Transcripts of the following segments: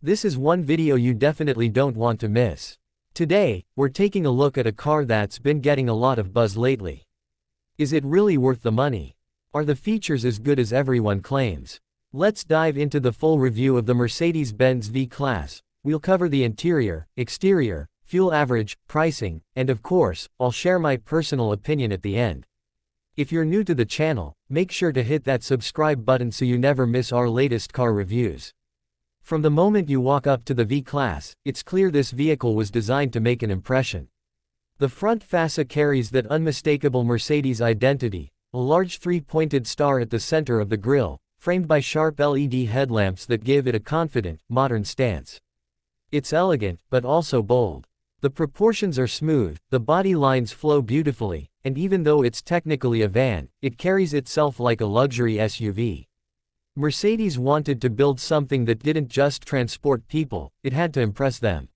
This is one video you definitely don't want to miss. Today, we're taking a look at a car that's been getting a lot of buzz lately. Is it really worth the money? Are the features as good as everyone claims? Let's dive into the full review of the Mercedes-Benz V-Class. We'll cover the interior, exterior, fuel average, pricing, and of course, I'll share my personal opinion at the end. If you're new to the channel, make sure to hit that subscribe button so you never miss our latest car reviews. From the moment you walk up to the V-Class, it's clear this vehicle was designed to make an impression. The front fascia carries that unmistakable Mercedes identity, a large three-pointed star at the center of the grille, framed by sharp LED headlamps that give it a confident, modern stance. It's elegant, but also bold. The proportions are smooth, the body lines flow beautifully, and even though it's technically a van, it carries itself like a luxury SUV. Mercedes wanted to build something that didn't just transport people, it had to impress them.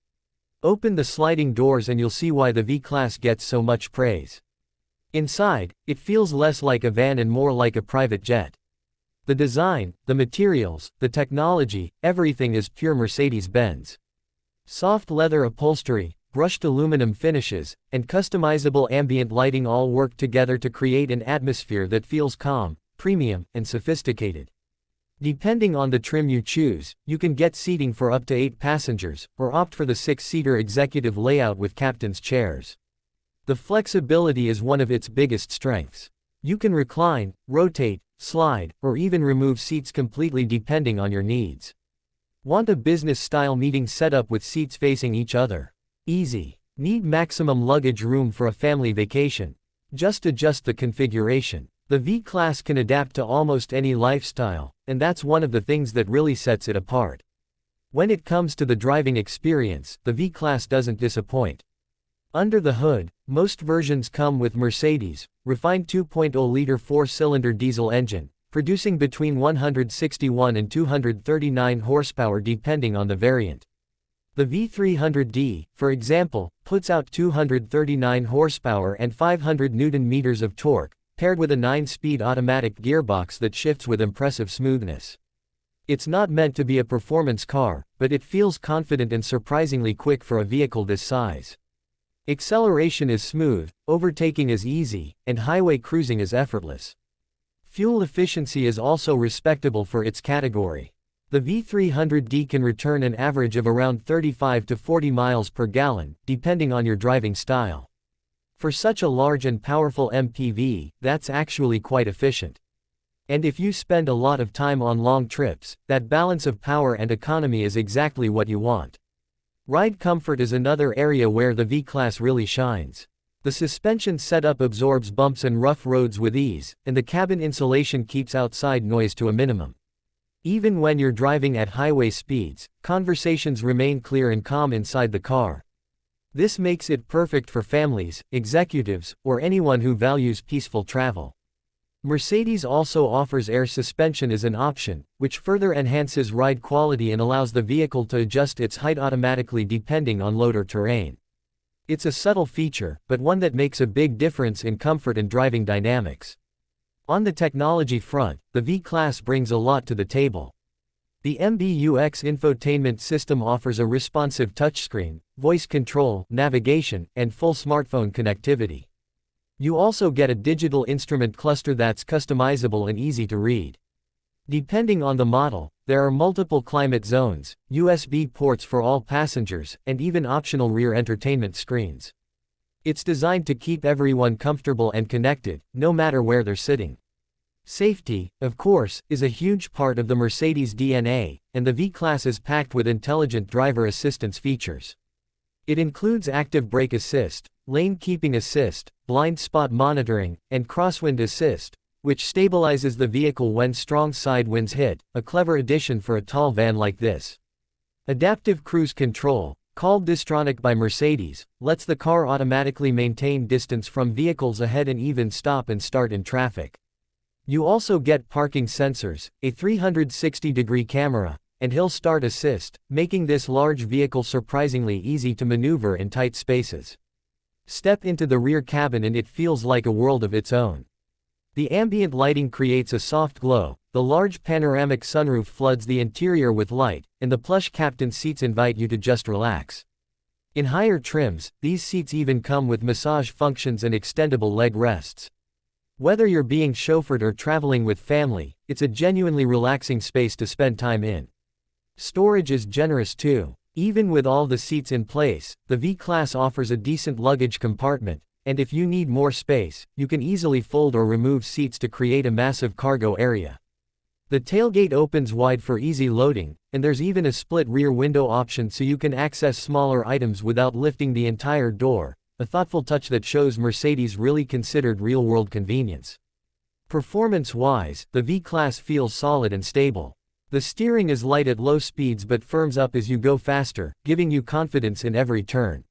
Open the sliding doors and you'll see why the V-Class gets so much praise. Inside, it feels less like a van and more like a private jet. The design, the materials, the technology, everything is pure Mercedes-Benz. Soft leather upholstery, brushed aluminum finishes, and customizable ambient lighting all work together to create an atmosphere that feels calm, premium, and sophisticated. Depending on the trim you choose, you can get seating for up to 8 passengers, or opt for the 6-seater executive layout with captain's chairs. The flexibility is one of its biggest strengths. You can recline, rotate, slide, or even remove seats completely depending on your needs. Want a business-style meeting setup with seats facing each other? Easy. Need maximum luggage room for a family vacation? Just adjust the configuration. The V-Class can adapt to almost any lifestyle, and that's one of the things that really sets it apart. When it comes to the driving experience, the V-Class doesn't disappoint. Under the hood, most versions come with Mercedes' refined 2.0-liter 4-cylinder diesel engine, producing between 161 and 239 horsepower depending on the variant. The V300D, for example, puts out 239 horsepower and 500 Nm of torque, paired with a 9-speed automatic gearbox that shifts with impressive smoothness. It's not meant to be a performance car, but it feels confident and surprisingly quick for a vehicle this size. Acceleration is smooth, overtaking is easy, and highway cruising is effortless. Fuel efficiency is also respectable for its category. The V300D can return an average of around 35 to 40 miles per gallon, depending on your driving style. For such a large and powerful MPV, that's actually quite efficient. And if you spend a lot of time on long trips, that balance of power and economy is exactly what you want. Ride comfort is another area where the V-Class really shines. The suspension setup absorbs bumps and rough roads with ease, and the cabin insulation keeps outside noise to a minimum. Even when you're driving at highway speeds, conversations remain clear and calm inside the car. This makes it perfect for families, executives, or anyone who values peaceful travel. Mercedes also offers air suspension as an option, which further enhances ride quality and allows the vehicle to adjust its height automatically depending on load or terrain. It's a subtle feature, but one that makes a big difference in comfort and driving dynamics. On the technology front, the V-Class brings a lot to the table. The MBUX infotainment system offers a responsive touchscreen, voice control, navigation, and full smartphone connectivity. You also get a digital instrument cluster that's customizable and easy to read. Depending on the model, there are multiple climate zones, USB ports for all passengers, and even optional rear entertainment screens. It's designed to keep everyone comfortable and connected, no matter where they're sitting. Safety, of course, is a huge part of the Mercedes DNA, and the V-Class is packed with intelligent driver assistance features. It includes active brake assist, lane keeping assist, blind spot monitoring, and crosswind assist, which stabilizes the vehicle when strong side winds hit, a clever addition for a tall van like this. Adaptive cruise control, called Distronic by Mercedes, lets the car automatically maintain distance from vehicles ahead and even stop and start in traffic. You also get parking sensors, a 360-degree camera, and hill start assist, making this large vehicle surprisingly easy to maneuver in tight spaces. Step into the rear cabin and it feels like a world of its own. The ambient lighting creates a soft glow, the large panoramic sunroof floods the interior with light, and the plush captain seats invite you to just relax. In higher trims, these seats even come with massage functions and extendable leg rests. Whether you're being chauffeured or traveling with family, it's a genuinely relaxing space to spend time in. Storage is generous too. Even with all the seats in place, the V-Class offers a decent luggage compartment, and if you need more space, you can easily fold or remove seats to create a massive cargo area. The tailgate opens wide for easy loading, and there's even a split rear window option so you can access smaller items without lifting the entire door, a thoughtful touch that shows Mercedes really considered real-world convenience. Performance-wise, the V-Class feels solid and stable. The steering is light at low speeds but firms up as you go faster, giving you confidence in every turn.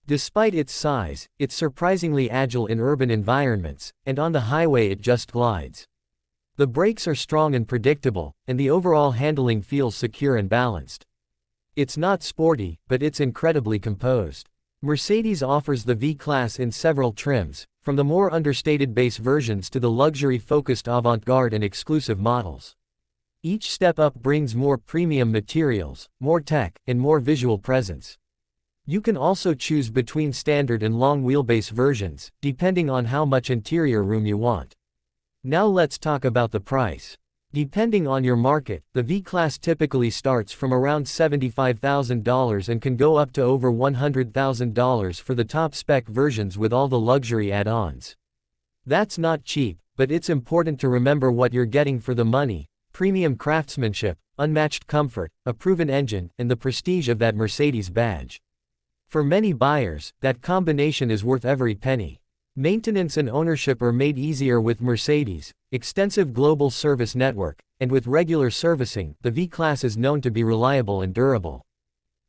Despite its size, it's surprisingly agile in urban environments, and on the highway it just glides. The brakes are strong and predictable, and the overall handling feels secure and balanced. It's not sporty, but it's incredibly composed. Mercedes offers the V-Class in several trims, from the more understated base versions to the luxury-focused avant-garde and exclusive models. Each step up brings more premium materials, more tech, and more visual presence. You can also choose between standard and long wheelbase versions, depending on how much interior room you want. Now let's talk about the price. Depending on your market, the V-Class typically starts from around $75,000 and can go up to over $100,000 for the top spec versions with all the luxury add-ons. That's not cheap, but it's important to remember what you're getting for the money: premium craftsmanship, unmatched comfort, a proven engine, and the prestige of that Mercedes badge. For many buyers, that combination is worth every penny. Maintenance and ownership are made easier with Mercedes' extensive global service network, and with regular servicing, the V-Class is known to be reliable and durable.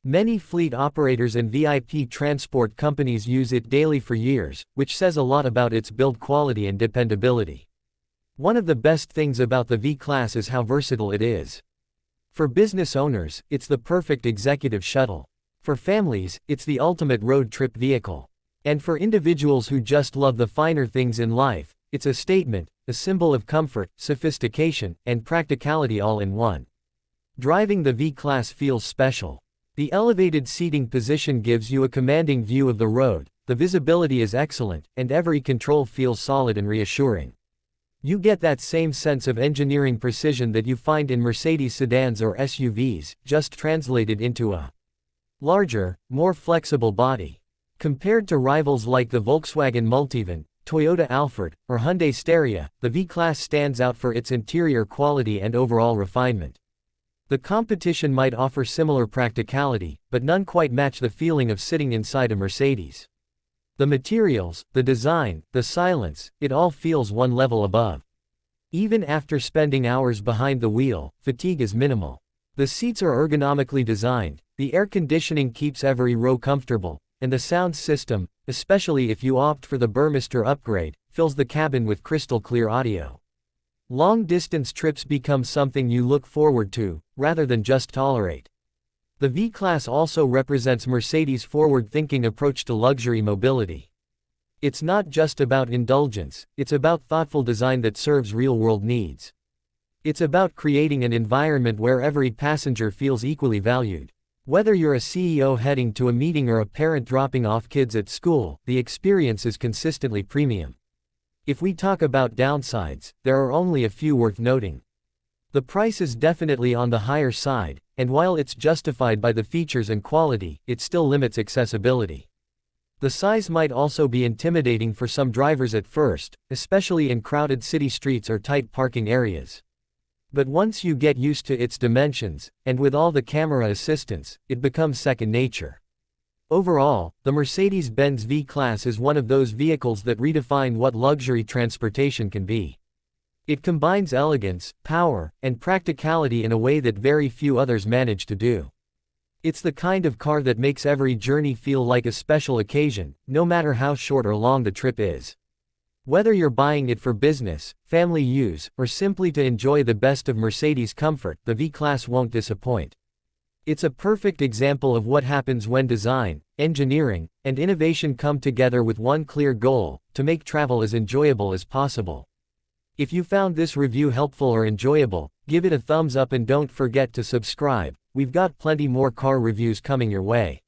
Many fleet operators and VIP transport companies use it daily for years, which says a lot about its build quality and dependability. One of the best things about the V-Class is how versatile it is. For business owners, it's the perfect executive shuttle. For families, it's the ultimate road trip vehicle. And for individuals who just love the finer things in life, it's a statement, a symbol of comfort, sophistication, and practicality all in one. Driving the V-Class feels special. The elevated seating position gives you a commanding view of the road, the visibility is excellent, and every control feels solid and reassuring. You get that same sense of engineering precision that you find in Mercedes sedans or SUVs, just translated into a larger, more flexible body. Compared to rivals like the Volkswagen Multivan, Toyota Alphard, or Hyundai Steria, the V-Class stands out for its interior quality and overall refinement. The competition might offer similar practicality, but none quite match the feeling of sitting inside a Mercedes. The materials, the design, the silence, it all feels one level above. Even after spending hours behind the wheel, fatigue is minimal. The seats are ergonomically designed, the air conditioning keeps every row comfortable, and the sound system, especially if you opt for the Burmester upgrade, fills the cabin with crystal-clear audio. Long-distance trips become something you look forward to, rather than just tolerate. The V-Class also represents Mercedes' forward-thinking approach to luxury mobility. It's not just about indulgence, it's about thoughtful design that serves real-world needs. It's about creating an environment where every passenger feels equally valued. Whether you're a CEO heading to a meeting or a parent dropping off kids at school, the experience is consistently premium. If we talk about downsides, there are only a few worth noting. The price is definitely on the higher side, and while it's justified by the features and quality, it still limits accessibility. The size might also be intimidating for some drivers at first, especially in crowded city streets or tight parking areas. But once you get used to its dimensions, and with all the camera assistance, it becomes second nature. Overall, the Mercedes-Benz V-Class is one of those vehicles that redefine what luxury transportation can be. It combines elegance, power, and practicality in a way that very few others manage to do. It's the kind of car that makes every journey feel like a special occasion, no matter how short or long the trip is. Whether you're buying it for business, family use, or simply to enjoy the best of Mercedes comfort, the V-Class won't disappoint. It's a perfect example of what happens when design, engineering, and innovation come together with one clear goal: to make travel as enjoyable as possible. If you found this review helpful or enjoyable, give it a thumbs up and don't forget to subscribe. We've got plenty more car reviews coming your way.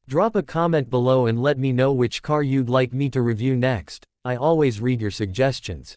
Drop a comment below and let me know which car you'd like me to review next. I always read your suggestions.